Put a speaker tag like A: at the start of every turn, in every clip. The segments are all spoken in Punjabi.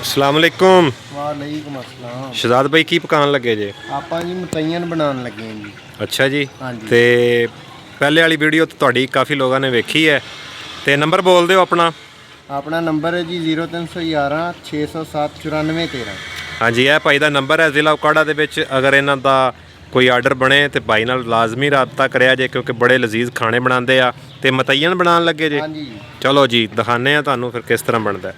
A: अस्सलाम वालेकुम।
B: वालेकुम अस्सलाम।
A: शहजाद भाई की पकान लगे जे?
B: ਆਪਾਂ ਜੀ ਮੁਤੈਯਨ ਬਣਾਉਣ ਲੱਗੇ ਹਾਂ ਜੀ।
A: अच्छा जी।
B: ਹਾਂਜੀ।
A: ਤੇ ਪਹਿਲੇ ਵਾਲੀ ਵੀਡੀਓ ਤਾਂ ਤੁਹਾਡੀ ਕਾਫੀ ਲੋਕਾਂ ਨੇ ਵੇਖੀ ਹੈ ਤੇ ਨੰਬਰ ਬੋਲ ਦਿਓ ਆਪਣਾ।
B: ਆਪਣਾ ਨੰਬਰ ਹੈ ਜੀ 0311 607 9413।
A: ਹਾਂਜੀ, ਇਹ ਭਾਈ ਦਾ ਨੰਬਰ ਹੈ ਜ਼ਿਲ੍ਹਾ ਉਕਾੜਾ ਦੇ ਵਿੱਚ। ਅਗਰ ਇਹਨਾਂ ਦਾ ਕੋਈ ਆਰਡਰ ਬਣੇ ਤੇ ਭਾਈ ਨਾਲ ਲਾਜ਼ਮੀ ਰਾਬਤਾ ਕਰਿਆ ਜੇ, ਕਿਉਂਕਿ ਬੜੇ ਲਜ਼ੀਜ਼ ਖਾਣੇ ਬਣਾਉਂਦੇ ਆ ਤੇ ਮੁਤੈਯਨ ਬਣਾਉਣ ਲੱਗੇ ਜੇ।
B: ਹਾਂਜੀ।
A: ਚਲੋ ਜੀ ਦਿਖਾਉਂਦੇ ਆ ਤੁਹਾਨੂੰ ਫਿਰ ਕਿਸ ਤਰ੍ਹਾਂ ਬਣਦਾ।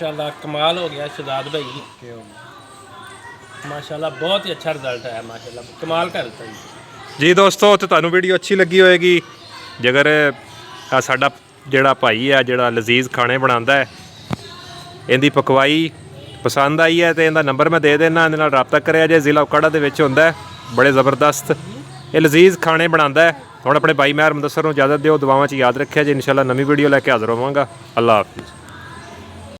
C: माशाल्लाह कमाल हो गया शहजाद भाई, माशाल्लाह बहुत ही अच्छा रिजल्ट आया, माशाल्लाह कमाल कर ਦਿੱਤਾ ਜੀ।
A: ਜੀ ਦੋਸਤੋ, ਤੇ ਤੁਹਾਨੂੰ ਵੀਡੀਓ ਅੱਛੀ ਲੱਗੀ ਹੋਏਗੀ, ਜੇਕਰ ਆ ਸਾਡਾ ਜਿਹੜਾ ਭਾਈ ਹੈ ਜਿਹੜਾ ਲਜ਼ੀਜ਼ ਖਾਣੇ ਬਣਾਉਂਦਾ ਹੈ, ਇਹਦੀ ਪਕਵਾਈ ਪਸੰਦ ਆਈ ਹੈ ਤੇ ਇਹਦਾ ਨੰਬਰ ਮੈਂ ਦੇ ਦੇਣਾ, ਇਹਦੇ ਨਾਲ ਰਾਬਤਾ ਕਰਿਆ ਜੇ। ਜ਼ਿਲ੍ਹਾ ਉਕਾੜਾ ਦੇ ਵਿੱਚ ਹੁੰਦਾ ਹੈ, ਬੜੇ ਜ਼ਬਰਦਸਤ ਇਹ ਲਜ਼ੀਜ਼ ਖਾਣੇ ਬਣਾਉਂਦਾ ਹੈ। ਹੁਣ ਆਪਣੇ ਭਾਈ ਮਹਿਰ ਮੁਦੱਸਰ ਨੂੰ ਇਜਾਜ਼ਤ ਦਿਓ, ਦੁਆਵਾਂ 'ਚ ਯਾਦ ਰੱਖਿਆ ਜੇ। ਇਨਸ਼ਾਅੱਲਾ ਨਵੀਂ ਵੀਡੀਓ ਲੈ ਕੇ ਹਾਜ਼ਰ ਹੋਵਾਂਗਾ। ਅੱਲਾ ਹਾਫਿਜ਼।